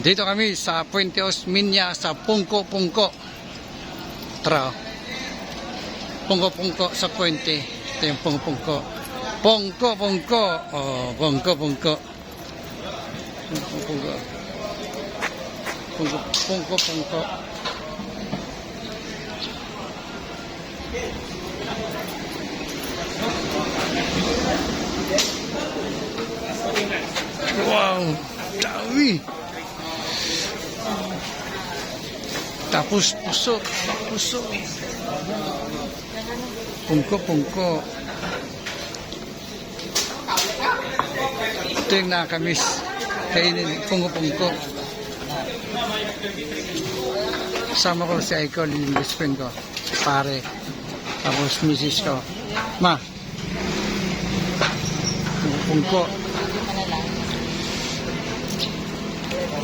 Dito kami sa Puente Osmeña sa Pungko-Pungko. Tara. Pungko-Pungko sa Puente. Ito yung Pungko-Pungko. Pungko-Pungko. Oh, Pungko-Pungko. Pungko-Pungko. Pungko-Pungko. Wow, dami. Tapos puso. Pungko-pungko. Ito yung nakamiss. Kainin, pungko-pungko. Sama ko si Aiko, yung best friend ko. Pare. Tapos misis ko. Ma. Pungko-pungko.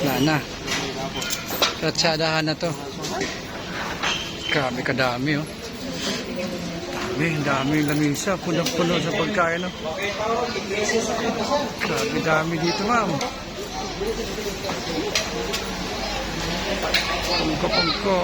Wala na. Ratsadahan na to. Grabe kadami oh. Dami lamisa. Puno-puno sa pagkain oh. Grabe dami dito ma'am. Pungko-pungko.